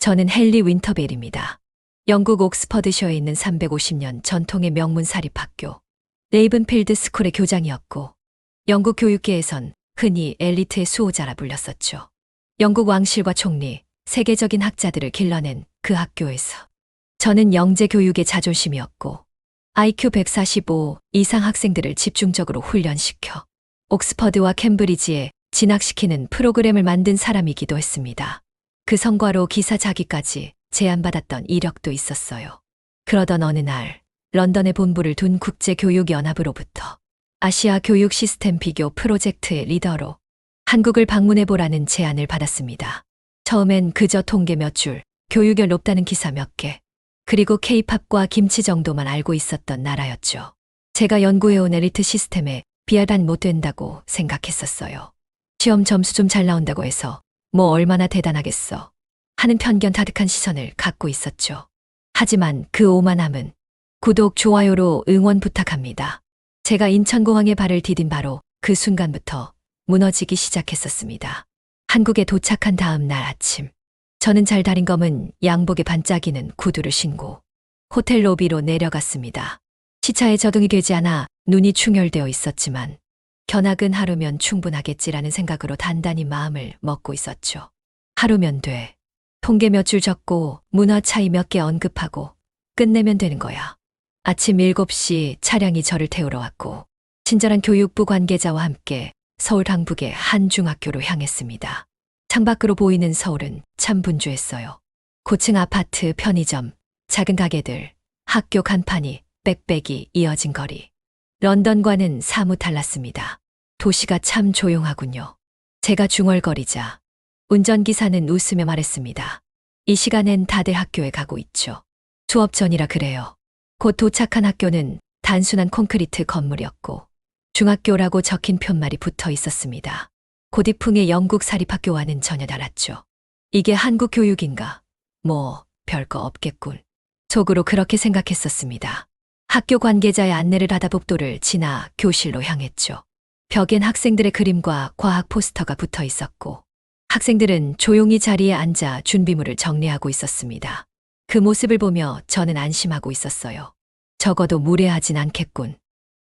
저는 헨리 윈터벨입니다. 영국 옥스퍼드셔에 있는 350년 전통의 명문 사립학교 레이븐필드 스쿨의 교장이었고 영국 교육계에선 흔히 엘리트의 수호자라 불렸었죠. 영국 왕실과 총리, 세계적인 학자들을 길러낸 그 학교에서 저는 영재 교육의 자존심이었고 IQ 145 이상 학생들을 집중적으로 훈련시켜 옥스퍼드와 캠브리지에 진학시키는 프로그램을 만든 사람이기도 했습니다. 그 성과로 기사 자기까지 제안받았던 이력도 있었어요. 그러던 어느 날 런던에 본부를 둔 국제교육연합으로부터 아시아 교육 시스템 비교 프로젝트의 리더로 한국을 방문해보라는 제안을 받았습니다. 처음엔 그저 통계 몇 줄, 교육열 높다는 기사 몇 개, 그리고 K-팝과 김치 정도만 알고 있었던 나라였죠. 제가 연구해온 엘리트 시스템에 비하단 못 된다고 생각했었어요. 시험 점수 좀 잘 나온다고 해서 뭐 얼마나 대단하겠어 하는 편견 가득한 시선을 갖고 있었죠. 하지만 그 오만함은 구독, 좋아요로 응원 부탁합니다. 제가 인천공항에 발을 디딘 바로 그 순간부터 무너지기 시작했었습니다. 한국에 도착한 다음 날 아침, 저는 잘 다린 검은 양복에 반짝이는 구두를 신고 호텔 로비로 내려갔습니다. 시차에 적응이 되지 않아 눈이 충혈되어 있었지만 견학은 하루면 충분하겠지라는 생각으로 단단히 마음을 먹고 있었죠. 하루면 돼. 통계 몇 줄 적고 문화 차이 몇 개 언급하고 끝내면 되는 거야. 아침 7시 차량이 저를 태우러 왔고 친절한 교육부 관계자와 함께 서울 강북의 한 중학교로 향했습니다. 창밖으로 보이는 서울은 참 분주했어요. 고층 아파트, 편의점, 작은 가게들, 학교 간판이 빽빽이 이어진 거리. 런던과는 사뭇 달랐습니다. 도시가 참 조용하군요. 제가 중얼거리자 운전기사는 웃으며 말했습니다. 이 시간엔 다들 학교에 가고 있죠. 수업 전이라 그래요. 곧 도착한 학교는 단순한 콘크리트 건물이었고 중학교라고 적힌 편말이 붙어 있었습니다. 고디풍의 영국 사립학교와는 전혀 달랐죠. 이게 한국 교육인가? 뭐 별거 없겠군. 속으로 그렇게 생각했었습니다. 학교 관계자의 안내를 하다 복도를 지나 교실로 향했죠. 벽엔 학생들의 그림과 과학 포스터가 붙어 있었고 학생들은 조용히 자리에 앉아 준비물을 정리하고 있었습니다. 그 모습을 보며 저는 안심하고 있었어요. 적어도 무례하진 않겠군.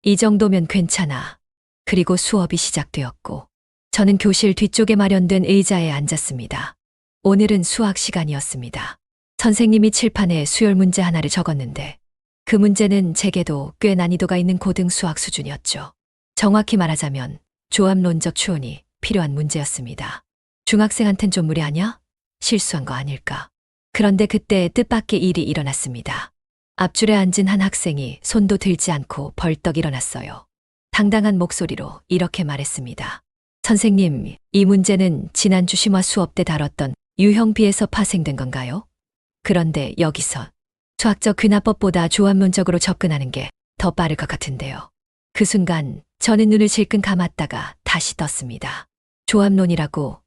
이 정도면 괜찮아. 그리고 수업이 시작되었고 저는 교실 뒤쪽에 마련된 의자에 앉았습니다. 오늘은 수학 시간이었습니다. 선생님이 칠판에 수열 문제 하나를 적었는데 그 문제는 제게도 꽤 난이도가 있는 고등 수학 수준이었죠. 정확히 말하자면 조합론적 추론이 필요한 문제였습니다. 중학생한텐 좀 무리하냐? 실수한 거 아닐까? 그런데 그때 뜻밖의 일이 일어났습니다. 앞줄에 앉은 한 학생이 손도 들지 않고 벌떡 일어났어요. 당당한 목소리로 이렇게 말했습니다. 선생님, 이 문제는 지난주 심화 수업 때 다뤘던 유형비에서 파생된 건가요? 그런데 여기서 수학적 근화법보다 조합론적으로 접근하는 게 더 빠를 것 같은데요. 그 순간 저는 눈을 질끈 감았다가 다시 떴습니다. 조합론이라고?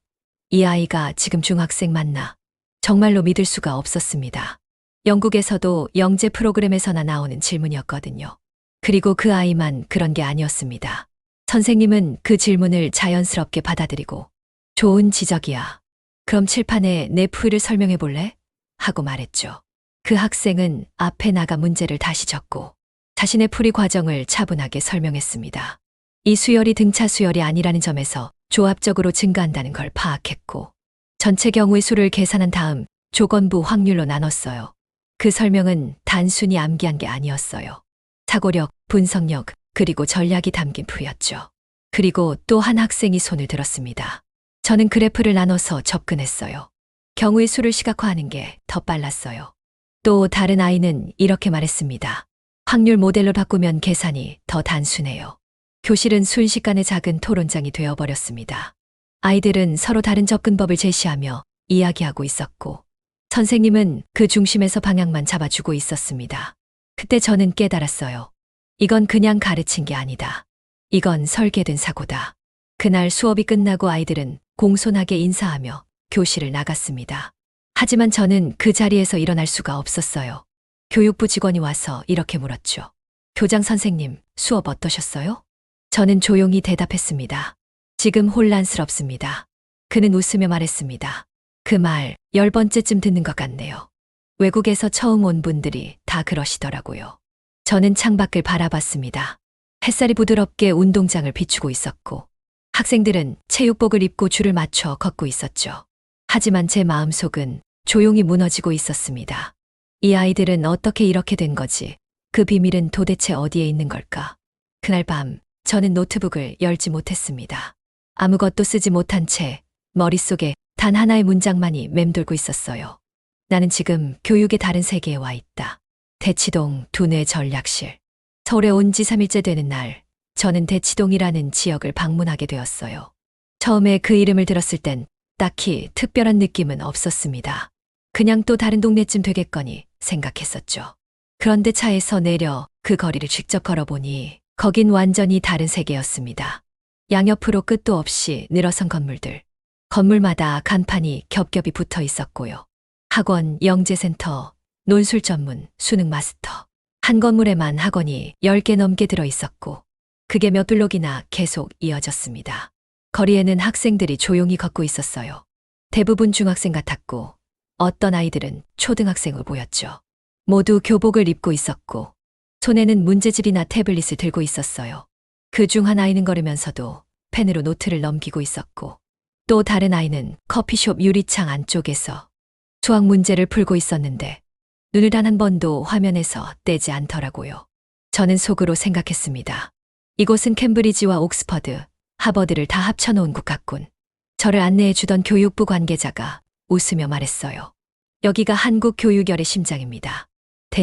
이 아이가 지금 중학생 맞나? 정말로 믿을 수가 없었습니다. 영국에서도 영재 프로그램에서나 나오는 질문이었거든요. 그리고 그 아이만 그런 게 아니었습니다. 선생님은 그 질문을 자연스럽게 받아들이고 좋은 지적이야. 그럼 칠판에 내 풀이를 설명해 볼래? 하고 말했죠. 그 학생은 앞에 나가 문제를 다시 적고 자신의 풀이 과정을 차분하게 설명했습니다. 이 수열이 등차 수열이 아니라는 점에서 조합적으로 증가한다는 걸 파악했고 전체 경우의 수를 계산한 다음 조건부 확률로 나눴어요. 그 설명은 단순히 암기한 게 아니었어요. 사고력, 분석력, 그리고 전략이 담긴 풀이였죠. 그리고 또 한 학생이 손을 들었습니다. 저는 그래프를 나눠서 접근했어요. 경우의 수를 시각화하는 게 더 빨랐어요. 또 다른 아이는 이렇게 말했습니다. 확률 모델로 바꾸면 계산이 더 단순해요. 교실은 순식간에 작은 토론장이 되어버렸습니다. 아이들은 서로 다른 접근법을 제시하며 이야기하고 있었고 선생님은 그 중심에서 방향만 잡아주고 있었습니다. 그때 저는 깨달았어요. 이건 그냥 가르친 게 아니다. 이건 설계된 사고다. 그날 수업이 끝나고 아이들은 공손하게 인사하며 교실을 나갔습니다. 하지만 저는 그 자리에서 일어날 수가 없었어요. 교육부 직원이 와서 이렇게 물었죠. 교장 선생님, 수업 어떠셨어요? 저는 조용히 대답했습니다. 지금 혼란스럽습니다. 그는 웃으며 말했습니다. 그 말 10번째쯤 듣는 것 같네요. 외국에서 처음 온 분들이 다 그러시더라고요. 저는 창밖을 바라봤습니다. 햇살이 부드럽게 운동장을 비추고 있었고 학생들은 체육복을 입고 줄을 맞춰 걷고 있었죠. 하지만 제 마음속은 조용히 무너지고 있었습니다. 이 아이들은 어떻게 이렇게 된 거지? 그 비밀은 도대체 어디에 있는 걸까? 그날 밤 저는 노트북을 열지 못했습니다. 아무것도 쓰지 못한 채 머릿속에 단 하나의 문장만이 맴돌고 있었어요. 나는 지금 교육의 다른 세계에 와 있다. 대치동 두뇌 전략실. 서울에 온 지 3일째 되는 날, 저는 대치동이라는 지역을 방문하게 되었어요. 처음에 그 이름을 들었을 땐 딱히 특별한 느낌은 없었습니다. 그냥 또 다른 동네쯤 되겠거니 생각했었죠. 그런데 차에서 내려 그 거리를 직접 걸어보니 거긴 완전히 다른 세계였습니다. 양옆으로 끝도 없이 늘어선 건물들. 건물마다 간판이 겹겹이 붙어 있었고요. 학원, 영재센터, 논술 전문, 수능 마스터. 한 건물에만 학원이 10개 넘게 들어 있었고 그게 몇 블록이나 계속 이어졌습니다. 거리에는 학생들이 조용히 걷고 있었어요. 대부분 중학생 같았고 어떤 아이들은 초등학생으로 보였죠. 모두 교복을 입고 있었고 손에는 문제집이나 태블릿을 들고 있었어요. 그중 한 아이는 걸으면서도 펜으로 노트를 넘기고 있었고 또 다른 아이는 커피숍 유리창 안쪽에서 수학 문제를 풀고 있었는데 눈을 단 한 번도 화면에서 떼지 않더라고요. 저는 속으로 생각했습니다. 이곳은 캠브리지와 옥스퍼드, 하버드를 다 합쳐놓은 곳 같군. 저를 안내해 주던 교육부 관계자가 웃으며 말했어요. 여기가 한국 교육열의 심장입니다.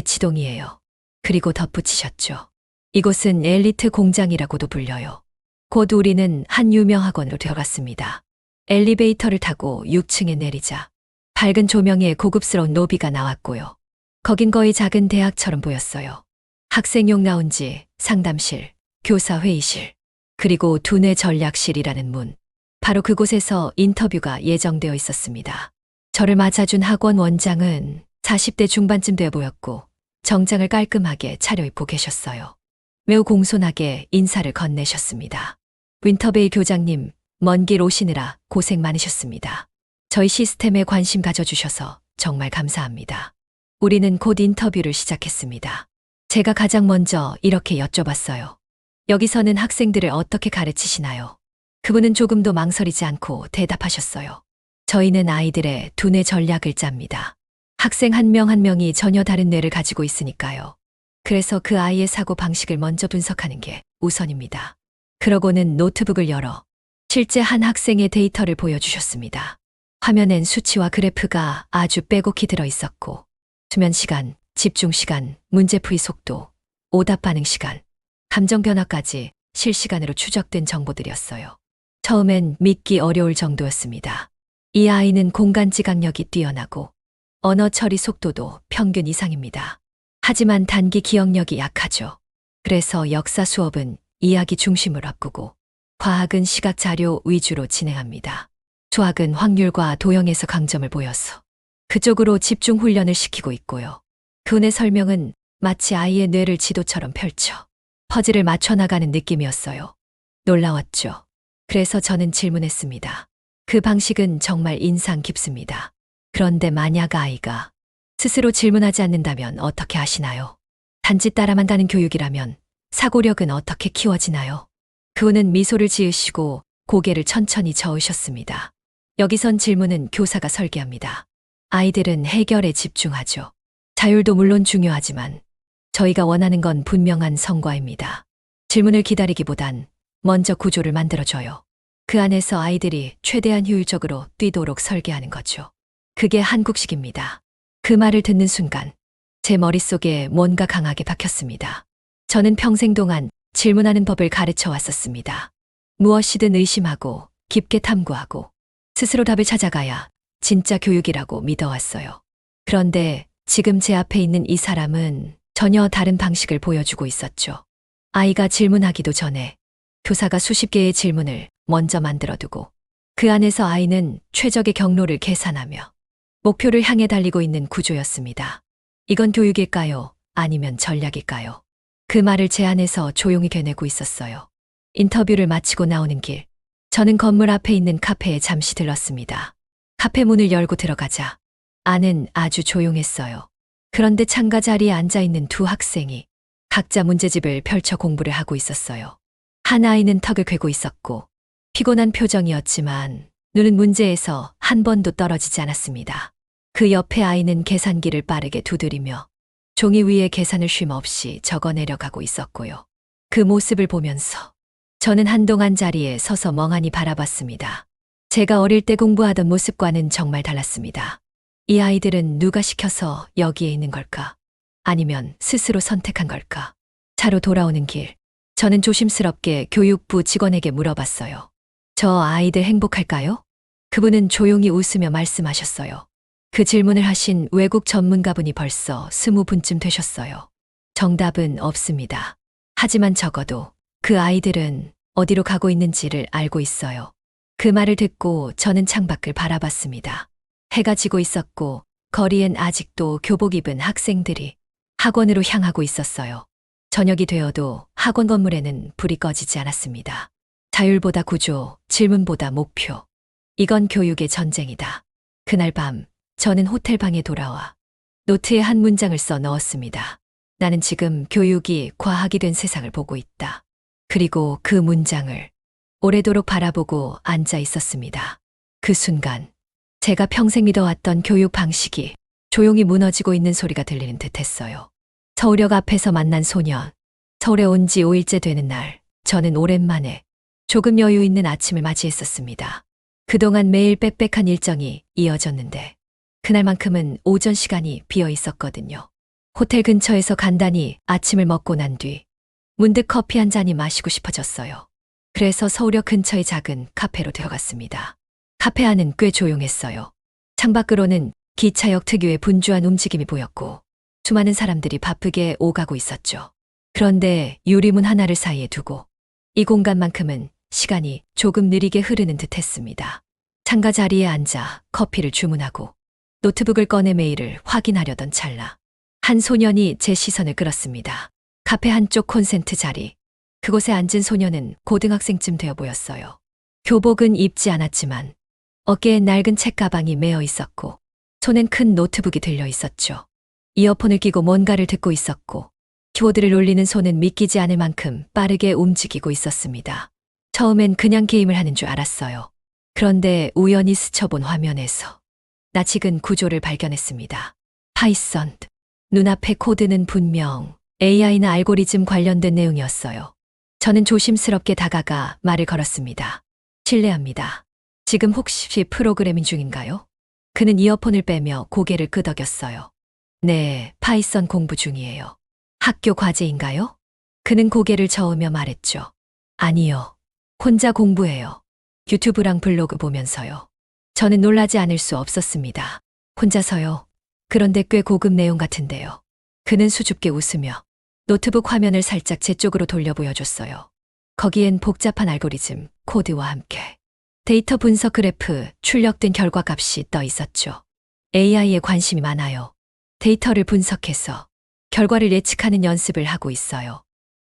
대치동이에요. 그리고 덧붙이셨죠. 이곳은 엘리트 공장이라고도 불려요. 곧 우리는 한 유명 학원으로 들어갔습니다. 엘리베이터를 타고 6층에 내리자 밝은 조명에 고급스러운 로비가 나왔고요. 거긴 거의 작은 대학처럼 보였어요. 학생용 라운지, 상담실, 교사 회의실, 그리고 두뇌 전략실이라는 문. 바로 그곳에서 인터뷰가 예정되어 있었습니다. 저를 맞아준 학원 원장은 40대 중반쯤 되어 보였고 정장을 깔끔하게 차려입고 계셨어요. 매우 공손하게 인사를 건네셨습니다. 윈터베이 교장님, 먼 길 오시느라 고생 많으셨습니다. 저희 시스템에 관심 가져주셔서 정말 감사합니다. 우리는 곧 인터뷰를 시작했습니다. 제가 가장 먼저 이렇게 여쭤봤어요. 여기서는 학생들을 어떻게 가르치시나요? 그분은 조금도 망설이지 않고 대답하셨어요. 저희는 아이들의 두뇌 전략을 짭니다. 학생 한 명 한 명이 전혀 다른 뇌를 가지고 있으니까요. 그래서 그 아이의 사고 방식을 먼저 분석하는 게 우선입니다. 그러고는 노트북을 열어 실제 한 학생의 데이터를 보여주셨습니다. 화면엔 수치와 그래프가 아주 빼곡히 들어 있었고 수면 시간, 집중 시간, 문제풀이 속도, 오답 반응 시간, 감정 변화까지 실시간으로 추적된 정보들이었어요. 처음엔 믿기 어려울 정도였습니다. 이 아이는 공간 지각력이 뛰어나고 언어 처리 속도도 평균 이상입니다. 하지만 단기 기억력이 약하죠. 그래서 역사 수업은 이야기 중심으로 바꾸고 과학은 시각 자료 위주로 진행합니다. 수학은 확률과 도형에서 강점을 보여서 그쪽으로 집중 훈련을 시키고 있고요. 그분의 설명은 마치 아이의 뇌를 지도처럼 펼쳐 퍼즐을 맞춰 나가는 느낌이었어요. 놀라웠죠. 그래서 저는 질문했습니다. 그 방식은 정말 인상 깊습니다. 그런데 만약 아이가 스스로 질문하지 않는다면 어떻게 하시나요? 단지 따라만 가는 교육이라면 사고력은 어떻게 키워지나요? 그분은 미소를 지으시고 고개를 천천히 저으셨습니다. 여기선 질문은 교사가 설계합니다. 아이들은 해결에 집중하죠. 자율도 물론 중요하지만 저희가 원하는 건 분명한 성과입니다. 질문을 기다리기보단 먼저 구조를 만들어줘요. 그 안에서 아이들이 최대한 효율적으로 뛰도록 설계하는 거죠. 그게 한국식입니다. 그 말을 듣는 순간 제 머릿속에 뭔가 강하게 박혔습니다. 저는 평생 동안 질문하는 법을 가르쳐 왔었습니다. 무엇이든 의심하고 깊게 탐구하고 스스로 답을 찾아가야 진짜 교육이라고 믿어왔어요. 그런데 지금 제 앞에 있는 이 사람은 전혀 다른 방식을 보여주고 있었죠. 아이가 질문하기도 전에 교사가 수십 개의 질문을 먼저 만들어두고 그 안에서 아이는 최적의 경로를 계산하며 목표를 향해 달리고 있는 구조였습니다. 이건 교육일까요? 아니면 전략일까요? 그 말을 제 안에서 조용히 되뇌고 있었어요. 인터뷰를 마치고 나오는 길, 저는 건물 앞에 있는 카페에 잠시 들렀습니다. 카페 문을 열고 들어가자 안은 아주 조용했어요. 그런데 창가 자리에 앉아있는 두 학생이 각자 문제집을 펼쳐 공부를 하고 있었어요. 한 아이는 턱을 괴고 있었고 피곤한 표정이었지만 눈은 문제에서 한 번도 떨어지지 않았습니다. 그 옆에 아이는 계산기를 빠르게 두드리며 종이 위에 계산을 쉼 없이 적어내려가고 있었고요. 그 모습을 보면서 저는 한동안 자리에 서서 멍하니 바라봤습니다. 제가 어릴 때 공부하던 모습과는 정말 달랐습니다. 이 아이들은 누가 시켜서 여기에 있는 걸까? 아니면 스스로 선택한 걸까? 차로 돌아오는 길, 저는 조심스럽게 교육부 직원에게 물어봤어요. 저 아이들 행복할까요? 그분은 조용히 웃으며 말씀하셨어요. 그 질문을 하신 외국 전문가분이 벌써 20분쯤 되셨어요. 정답은 없습니다. 하지만 적어도 그 아이들은 어디로 가고 있는지를 알고 있어요. 그 말을 듣고 저는 창밖을 바라봤습니다. 해가 지고 있었고 거리엔 아직도 교복 입은 학생들이 학원으로 향하고 있었어요. 저녁이 되어도 학원 건물에는 불이 꺼지지 않았습니다. 자율보다 구조, 질문보다 목표. 이건 교육의 전쟁이다. 그날 밤 저는 호텔 방에 돌아와 노트에 한 문장을 써 넣었습니다. 나는 지금 교육이 과학이 된 세상을 보고 있다. 그리고 그 문장을 오래도록 바라보고 앉아 있었습니다. 그 순간 제가 평생 믿어왔던 교육 방식이 조용히 무너지고 있는 소리가 들리는 듯 했어요. 서울역 앞에서 만난 소년. 서울에 온 지 5일째 되는 날, 저는 오랜만에 조금 여유 있는 아침을 맞이했었습니다. 그동안 매일 빽빽한 일정이 이어졌는데 그날만큼은 오전 시간이 비어 있었거든요. 호텔 근처에서 간단히 아침을 먹고 난 뒤 문득 커피 한 잔이 마시고 싶어졌어요. 그래서 서울역 근처의 작은 카페로 들어갔습니다. 카페 안은 꽤 조용했어요. 창밖으로는 기차역 특유의 분주한 움직임이 보였고 수많은 사람들이 바쁘게 오가고 있었죠. 그런데 유리문 하나를 사이에 두고 이 공간만큼은 시간이 조금 느리게 흐르는 듯 했습니다. 창가 자리에 앉아 커피를 주문하고 노트북을 꺼내 메일을 확인하려던 찰나 한 소년이 제 시선을 끌었습니다. 카페 한쪽 콘센트 자리. 그곳에 앉은 소년은 고등학생쯤 되어 보였어요. 교복은 입지 않았지만 어깨에 낡은 책가방이 메어 있었고 손엔 큰 노트북이 들려 있었죠. 이어폰을 끼고 뭔가를 듣고 있었고 키보드를 눌리는 손은 믿기지 않을 만큼 빠르게 움직이고 있었습니다. 처음엔 그냥 게임을 하는 줄 알았어요. 그런데 우연히 스쳐본 화면에서 낯익은 구조를 발견했습니다. 파이썬. 눈앞의 코드는 분명 AI나 알고리즘 관련된 내용이었어요. 저는 조심스럽게 다가가 말을 걸었습니다. 실례합니다. 지금 혹시 프로그래밍 중인가요? 그는 이어폰을 빼며 고개를 끄덕였어요. 네, 파이썬 공부 중이에요. 학교 과제인가요? 그는 고개를 저으며 말했죠. 아니요. 혼자 공부해요. 유튜브랑 블로그 보면서요. 저는 놀라지 않을 수 없었습니다. 혼자서요. 그런데 꽤 고급 내용 같은데요. 그는 수줍게 웃으며 노트북 화면을 살짝 제 쪽으로 돌려 보여줬어요. 거기엔 복잡한 알고리즘, 코드와 함께 데이터 분석 그래프, 출력된 결과값이 떠 있었죠. AI에 관심이 많아요. 데이터를 분석해서 결과를 예측하는 연습을 하고 있어요.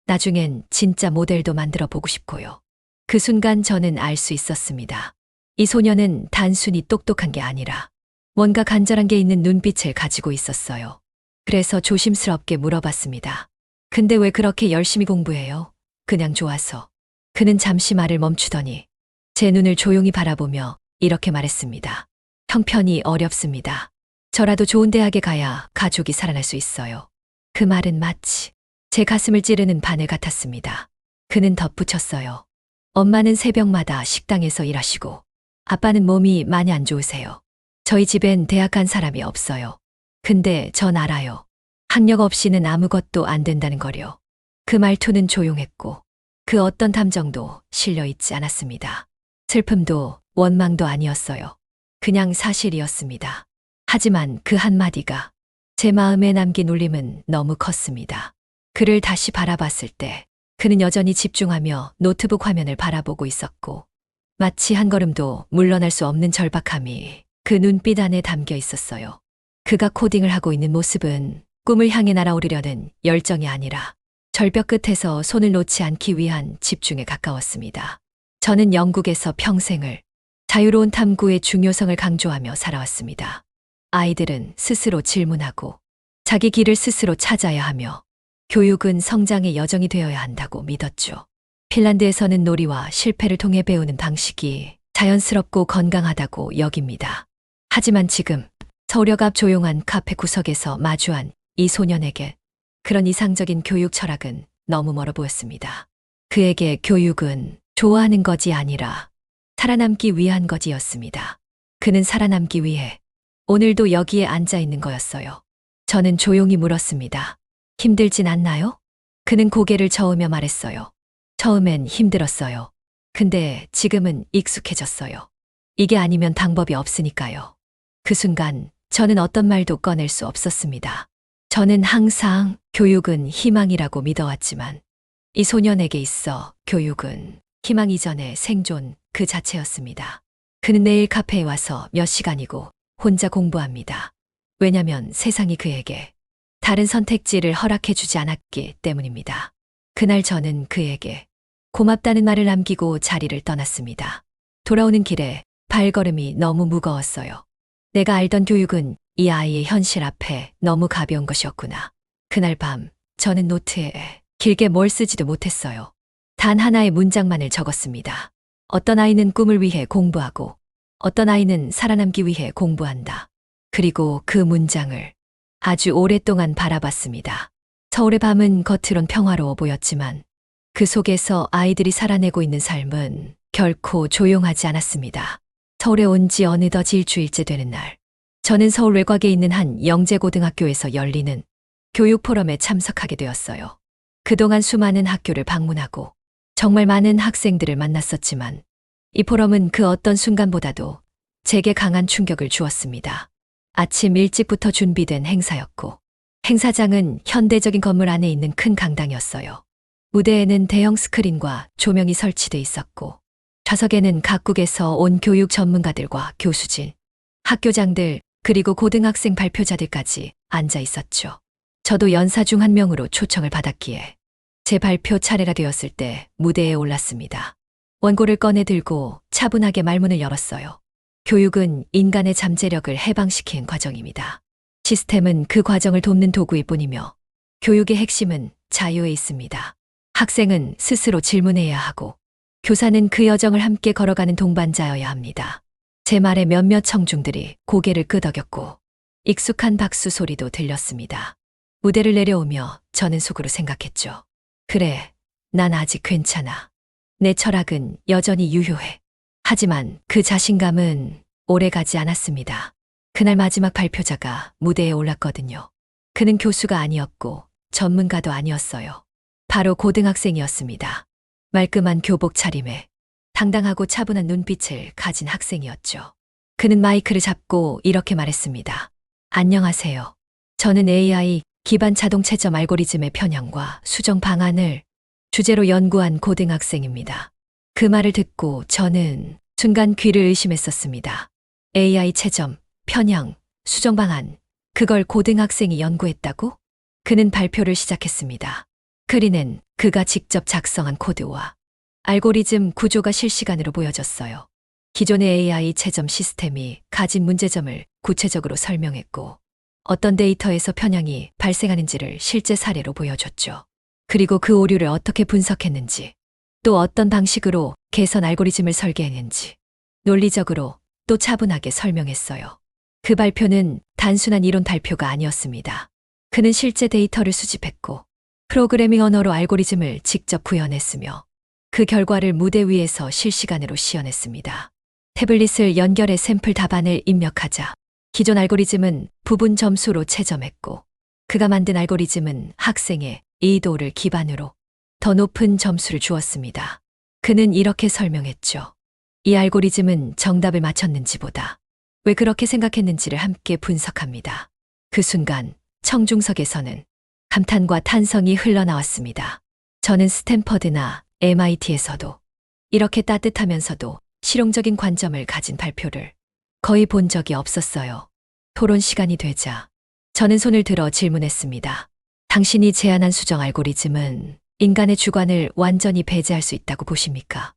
나중엔 진짜 모델도 만들어 보고 싶고요. 그 순간 저는 알 수 있었습니다. 이 소녀는 단순히 똑똑한 게 아니라 뭔가 간절한 게 있는 눈빛을 가지고 있었어요. 그래서 조심스럽게 물어봤습니다. 근데 왜 그렇게 열심히 공부해요? 그냥 좋아서. 그는 잠시 말을 멈추더니 제 눈을 조용히 바라보며 이렇게 말했습니다. 형편이 어렵습니다. 저라도 좋은 대학에 가야 가족이 살아날 수 있어요. 그 말은 마치 제 가슴을 찌르는 바늘 같았습니다. 그는 덧붙였어요. 엄마는 새벽마다 식당에서 일하시고 아빠는 몸이 많이 안 좋으세요. 저희 집엔 대학 간 사람이 없어요. 근데 전 알아요. 학력 없이는 아무것도 안 된다는 거요. 그 말투는 조용했고 그 어떤 감정도 실려 있지 않았습니다. 슬픔도 원망도 아니었어요. 그냥 사실이었습니다. 하지만 그 한마디가 제 마음에 남긴 울림은 너무 컸습니다. 그를 다시 바라봤을 때 그는 여전히 집중하며 노트북 화면을 바라보고 있었고 마치 한 걸음도 물러날 수 없는 절박함이 그 눈빛 안에 담겨 있었어요. 그가 코딩을 하고 있는 모습은 꿈을 향해 날아오르려는 열정이 아니라 절벽 끝에서 손을 놓지 않기 위한 집중에 가까웠습니다. 저는 영국에서 평생을 자유로운 탐구의 중요성을 강조하며 살아왔습니다. 아이들은 스스로 질문하고 자기 길을 스스로 찾아야 하며 교육은 성장의 여정이 되어야 한다고 믿었죠. 핀란드에서는 놀이와 실패를 통해 배우는 방식이 자연스럽고 건강하다고 여깁니다. 하지만 지금 서울역 앞 조용한 카페 구석에서 마주한 이 소년에게 그런 이상적인 교육 철학은 너무 멀어 보였습니다. 그에게 교육은 좋아하는 것이 아니라 살아남기 위한 것이었습니다. 그는 살아남기 위해 오늘도 여기에 앉아 있는 거였어요. 저는 조용히 물었습니다. 힘들진 않나요? 그는 고개를 저으며 말했어요. 처음엔 힘들었어요. 근데 지금은 익숙해졌어요. 이게 아니면 방법이 없으니까요. 그 순간 저는 어떤 말도 꺼낼 수 없었습니다. 저는 항상 교육은 희망이라고 믿어왔지만 이 소년에게 있어 교육은 희망 이전의 생존 그 자체였습니다. 그는 내일 카페에 와서 몇 시간이고 혼자 공부합니다. 왜냐면 세상이 그에게 다른 선택지를 허락해주지 않았기 때문입니다. 그날 저는 그에게 고맙다는 말을 남기고 자리를 떠났습니다. 돌아오는 길에 발걸음이 너무 무거웠어요. 내가 알던 교육은 이 아이의 현실 앞에 너무 가벼운 것이었구나. 그날 밤 저는 노트에 길게 뭘 쓰지도 못했어요. 단 하나의 문장만을 적었습니다. 어떤 아이는 꿈을 위해 공부하고 어떤 아이는 살아남기 위해 공부한다. 그리고 그 문장을 아주 오랫동안 바라봤습니다. 서울의 밤은 겉으론 평화로워 보였지만 그 속에서 아이들이 살아내고 있는 삶은 결코 조용하지 않았습니다. 서울에 온 지 어느덧 일주일째 되는 날, 저는 서울 외곽에 있는 한 영재고등학교에서 열리는 교육 포럼에 참석하게 되었어요. 그동안 수많은 학교를 방문하고 정말 많은 학생들을 만났었지만 이 포럼은 그 어떤 순간보다도 제게 강한 충격을 주었습니다. 아침 일찍부터 준비된 행사였고 행사장은 현대적인 건물 안에 있는 큰 강당이었어요. 무대에는 대형 스크린과 조명이 설치돼 있었고 좌석에는 각국에서 온 교육 전문가들과 교수진, 학교장들 그리고 고등학생 발표자들까지 앉아 있었죠. 저도 연사 중 한 명으로 초청을 받았기에 제 발표 차례가 되었을 때 무대에 올랐습니다. 원고를 꺼내 들고 차분하게 말문을 열었어요. 교육은 인간의 잠재력을 해방시킨 과정입니다. 시스템은 그 과정을 돕는 도구일 뿐이며 교육의 핵심은 자유에 있습니다. 학생은 스스로 질문해야 하고 교사는 그 여정을 함께 걸어가는 동반자여야 합니다. 제 말에 몇몇 청중들이 고개를 끄덕였고 익숙한 박수 소리도 들렸습니다. 무대를 내려오며 저는 속으로 생각했죠. 그래, 난 아직 괜찮아. 내 철학은 여전히 유효해. 하지만 그 자신감은 오래가지 않았습니다. 그날 마지막 발표자가 무대에 올랐거든요. 그는 교수가 아니었고 전문가도 아니었어요. 바로 고등학생이었습니다. 말끔한 교복 차림에 당당하고 차분한 눈빛을 가진 학생이었죠. 그는 마이크를 잡고 이렇게 말했습니다. 안녕하세요. 저는 AI 기반 자동 채점 알고리즘의 편향과 수정 방안을 주제로 연구한 고등학생입니다. 그 말을 듣고 저는 순간 귀를 의심했었습니다. AI 채점, 편향, 수정 방안, 그걸 고등학생이 연구했다고? 그는 발표를 시작했습니다. 스크린엔 그가 직접 작성한 코드와 알고리즘 구조가 실시간으로 보여졌어요. 기존의 AI 채점 시스템이 가진 문제점을 구체적으로 설명했고 어떤 데이터에서 편향이 발생하는지를 실제 사례로 보여줬죠. 그리고 그 오류를 어떻게 분석했는지, 또 어떤 방식으로 개선 알고리즘을 설계했는지 논리적으로 또 차분하게 설명했어요. 그 발표는 단순한 이론 발표가 아니었습니다. 그는 실제 데이터를 수집했고 프로그래밍 언어로 알고리즘을 직접 구현했으며 그 결과를 무대 위에서 실시간으로 시연했습니다. 태블릿을 연결해 샘플 답안을 입력하자 기존 알고리즘은 부분 점수로 채점했고 그가 만든 알고리즘은 학생의 이의도를 기반으로 더 높은 점수를 주었습니다. 그는 이렇게 설명했죠. 이 알고리즘은 정답을 맞췄는지보다 왜 그렇게 생각했는지를 함께 분석합니다. 그 순간 청중석에서는 감탄과 탄성이 흘러나왔습니다. 저는 스탠퍼드나 MIT에서도 이렇게 따뜻하면서도 실용적인 관점을 가진 발표를 거의 본 적이 없었어요. 토론 시간이 되자 저는 손을 들어 질문했습니다. 당신이 제안한 수정 알고리즘은 인간의 주관을 완전히 배제할 수 있다고 보십니까?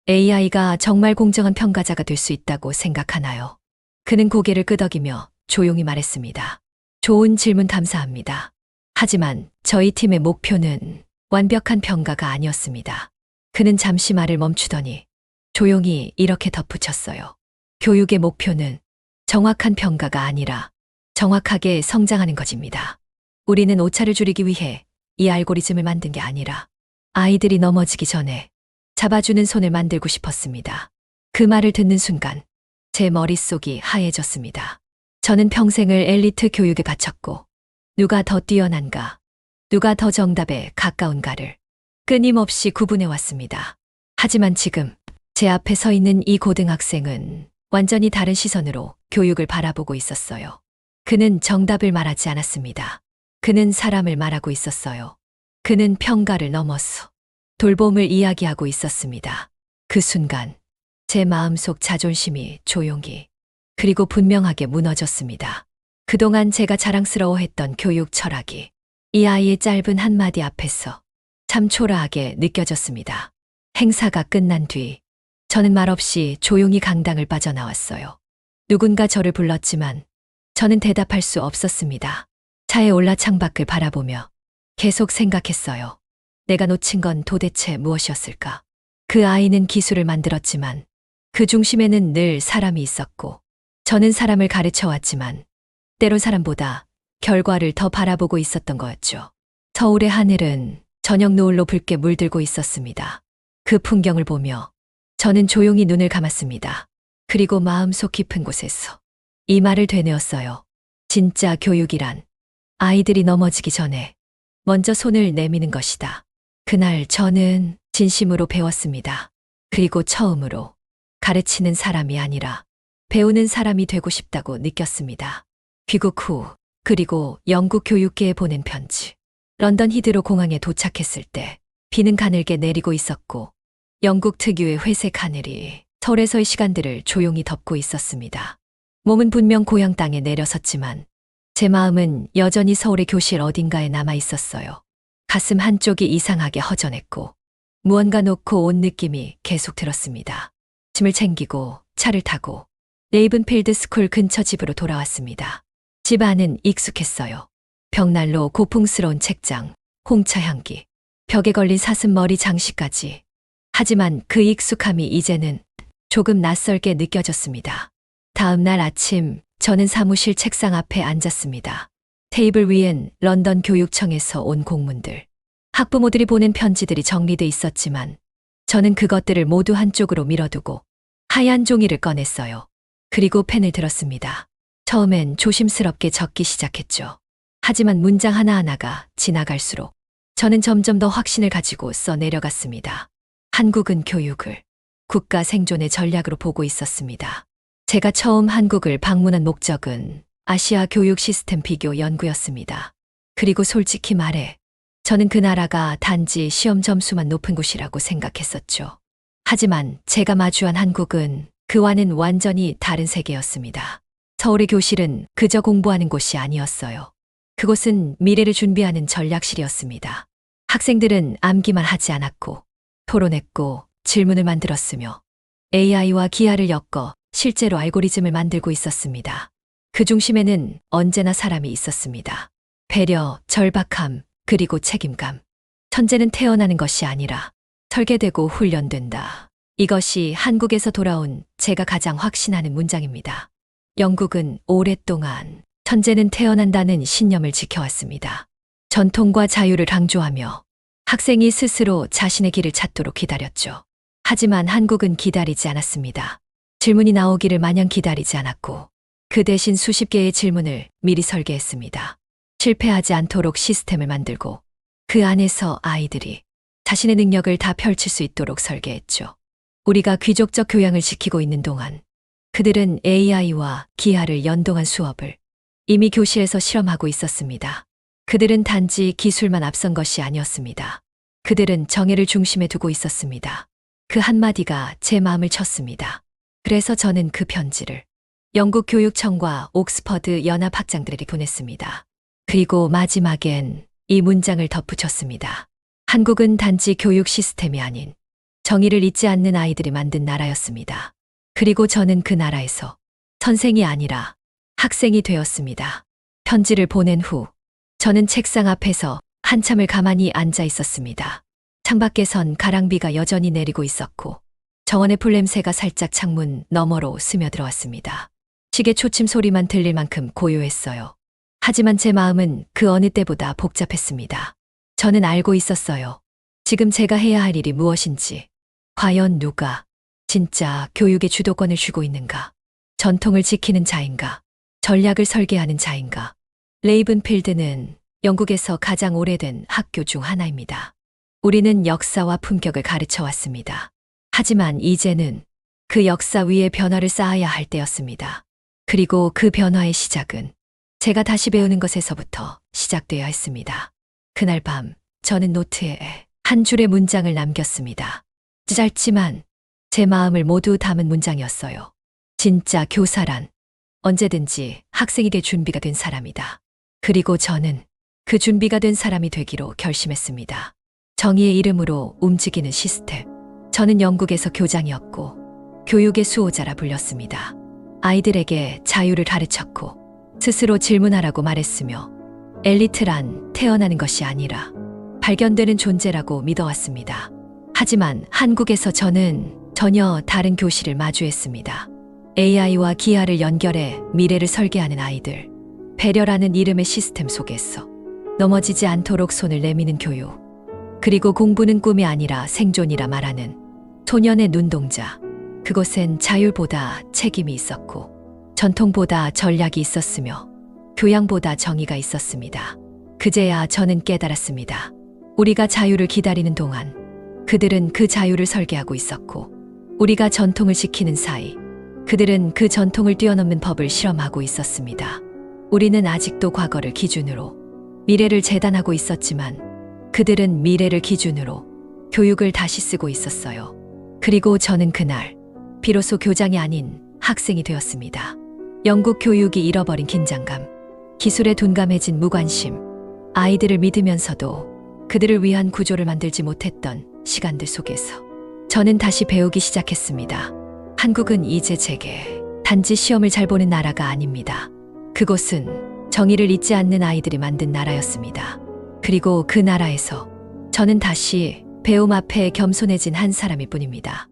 AI가 정말 공정한 평가자가 될 수 있다고 생각하나요? 그는 고개를 끄덕이며 조용히 말했습니다. 좋은 질문 감사합니다. 하지만 저희 팀의 목표는 완벽한 평가가 아니었습니다. 그는 잠시 말을 멈추더니 조용히 이렇게 덧붙였어요. 교육의 목표는 정확한 평가가 아니라 정확하게 성장하는 것입니다. 우리는 오차를 줄이기 위해 이 알고리즘을 만든 게 아니라 아이들이 넘어지기 전에 잡아주는 손을 만들고 싶었습니다. 그 말을 듣는 순간 제 머릿속이 하얘졌습니다. 저는 평생을 엘리트 교육에 바쳤고 누가 더 뛰어난가, 누가 더 정답에 가까운가를 끊임없이 구분해 왔습니다. 하지만 지금 제 앞에 서 있는 이 고등학생은 완전히 다른 시선으로 교육을 바라보고 있었어요. 그는 정답을 말하지 않았습니다. 그는 사람을 말하고 있었어요. 그는 평가를 넘어서 돌봄을 이야기하고 있었습니다. 그 순간 제 마음속 자존심이 조용히 그리고 분명하게 무너졌습니다. 그동안 제가 자랑스러워했던 교육 철학이 이 아이의 짧은 한마디 앞에서 참 초라하게 느껴졌습니다. 행사가 끝난 뒤 저는 말없이 조용히 강당을 빠져나왔어요. 누군가 저를 불렀지만 저는 대답할 수 없었습니다. 차에 올라 창밖을 바라보며 계속 생각했어요. 내가 놓친 건 도대체 무엇이었을까? 그 아이는 기술을 만들었지만 그 중심에는 늘 사람이 있었고 저는 사람을 가르쳐 왔지만 때론 사람보다 결과를 더 바라보고 있었던 거였죠. 서울의 하늘은 저녁 노을로 붉게 물들고 있었습니다. 그 풍경을 보며 저는 조용히 눈을 감았습니다. 그리고 마음속 깊은 곳에서 이 말을 되뇌었어요. 진짜 교육이란 아이들이 넘어지기 전에 먼저 손을 내미는 것이다. 그날 저는 진심으로 배웠습니다. 그리고 처음으로 가르치는 사람이 아니라 배우는 사람이 되고 싶다고 느꼈습니다. 귀국 후 그리고 영국 교육계에 보낸 편지. 런던 히드로 공항에 도착했을 때 비는 가늘게 내리고 있었고 영국 특유의 회색 하늘이 서울에서의 시간들을 조용히 덮고 있었습니다. 몸은 분명 고향 땅에 내려섰지만 제 마음은 여전히 서울의 교실 어딘가에 남아 있었어요. 가슴 한쪽이 이상하게 허전했고 무언가 놓고 온 느낌이 계속 들었습니다. 짐을 챙기고 차를 타고 레이븐필드 스쿨 근처 집으로 돌아왔습니다. 집 안은 익숙했어요. 벽난로 고풍스러운 책장, 홍차 향기, 벽에 걸린 사슴머리 장식까지. 하지만 그 익숙함이 이제는 조금 낯설게 느껴졌습니다. 다음 날 아침 저는 사무실 책상 앞에 앉았습니다. 테이블 위엔 런던 교육청에서 온 공문들, 학부모들이 보낸 편지들이 정리돼 있었지만 저는 그것들을 모두 한쪽으로 밀어두고 하얀 종이를 꺼냈어요. 그리고 펜을 들었습니다. 처음엔 조심스럽게 적기 시작했죠. 하지만 문장 하나하나가 지나갈수록 저는 점점 더 확신을 가지고 써 내려갔습니다. 한국은 교육을 국가 생존의 전략으로 보고 있었습니다. 제가 처음 한국을 방문한 목적은 아시아 교육 시스템 비교 연구였습니다. 그리고 솔직히 말해 저는 그 나라가 단지 시험 점수만 높은 곳이라고 생각했었죠. 하지만 제가 마주한 한국은 그와는 완전히 다른 세계였습니다. 서울의 교실은 그저 공부하는 곳이 아니었어요. 그곳은 미래를 준비하는 전략실이었습니다. 학생들은 암기만 하지 않았고 토론했고 질문을 만들었으며 AI와 기하를 엮어 실제로 알고리즘을 만들고 있었습니다. 그 중심에는 언제나 사람이 있었습니다. 배려, 절박함, 그리고 책임감. 천재는 태어나는 것이 아니라 설계되고 훈련된다. 이것이 한국에서 돌아온 제가 가장 확신하는 문장입니다. 영국은 오랫동안 천재는 태어난다는 신념을 지켜왔습니다. 전통과 자유를 강조하며 학생이 스스로 자신의 길을 찾도록 기다렸죠. 하지만 한국은 기다리지 않았습니다. 질문이 나오기를 마냥 기다리지 않았고 그 대신 수십 개의 질문을 미리 설계했습니다. 실패하지 않도록 시스템을 만들고 그 안에서 아이들이 자신의 능력을 다 펼칠 수 있도록 설계했죠. 우리가 귀족적 교양을 지키고 있는 동안 그들은 AI와 기하를 연동한 수업을 이미 교실에서 실험하고 있었습니다. 그들은 단지 기술만 앞선 것이 아니었습니다. 그들은 정의를 중심에 두고 있었습니다. 그 한마디가 제 마음을 쳤습니다. 그래서 저는 그 편지를 영국 교육청과 옥스퍼드 연합 학장들에게 보냈습니다. 그리고 마지막엔 이 문장을 덧붙였습니다. 한국은 단지 교육 시스템이 아닌 정의를 잊지 않는 아이들이 만든 나라였습니다. 그리고 저는 그 나라에서 선생이 아니라 학생이 되었습니다. 편지를 보낸 후 저는 책상 앞에서 한참을 가만히 앉아 있었습니다. 창밖에선 가랑비가 여전히 내리고 있었고 정원의 풀냄새가 살짝 창문 너머로 스며들어왔습니다. 시계 초침 소리만 들릴 만큼 고요했어요. 하지만 제 마음은 그 어느 때보다 복잡했습니다. 저는 알고 있었어요. 지금 제가 해야 할 일이 무엇인지. 과연 누가 진짜 교육의 주도권을 쥐고 있는가? 전통을 지키는 자인가? 전략을 설계하는 자인가? 레이븐필드는 영국에서 가장 오래된 학교 중 하나입니다. 우리는 역사와 품격을 가르쳐 왔습니다. 하지만 이제는 그 역사 위에 변화를 쌓아야 할 때였습니다. 그리고 그 변화의 시작은 제가 다시 배우는 것에서부터 시작되어야 했습니다. 그날 밤 저는 노트에 한 줄의 문장을 남겼습니다. 짧지만 제 마음을 모두 담은 문장이었어요. 진짜 교사란 언제든지 학생이 될 준비가 된 사람이다. 그리고 저는 그 준비가 된 사람이 되기로 결심했습니다. 정의의 이름으로 움직이는 시스템. 저는 영국에서 교장이었고 교육의 수호자라 불렸습니다. 아이들에게 자유를 가르쳤고 스스로 질문하라고 말했으며 엘리트란 태어나는 것이 아니라 발견되는 존재라고 믿어왔습니다. 하지만 한국에서 저는 전혀 다른 교실을 마주했습니다. AI와 기하를 연결해 미래를 설계하는 아이들. 배려라는 이름의 시스템 속에서 넘어지지 않도록 손을 내미는 교육. 그리고 공부는 꿈이 아니라 생존이라 말하는 소년의 눈동자. 그곳엔 자율보다 책임이 있었고 전통보다 전략이 있었으며 교양보다 정의가 있었습니다. 그제야 저는 깨달았습니다. 우리가 자유를 기다리는 동안 그들은 그 자유를 설계하고 있었고 우리가 전통을 지키는 사이 그들은 그 전통을 뛰어넘는 법을 실험하고 있었습니다. 우리는 아직도 과거를 기준으로 미래를 재단하고 있었지만 그들은 미래를 기준으로 교육을 다시 쓰고 있었어요. 그리고 저는 그날 비로소 교장이 아닌 학생이 되었습니다. 영국 교육이 잃어버린 긴장감, 기술에 둔감해진 무관심, 아이들을 믿으면서도 그들을 위한 구조를 만들지 못했던 시간들 속에서 저는 다시 배우기 시작했습니다. 한국은 이제 제게 단지 시험을 잘 보는 나라가 아닙니다. 그곳은 정의를 잊지 않는 아이들이 만든 나라였습니다. 그리고 그 나라에서 저는 다시 배움 앞에 겸손해진 한 사람일 뿐입니다.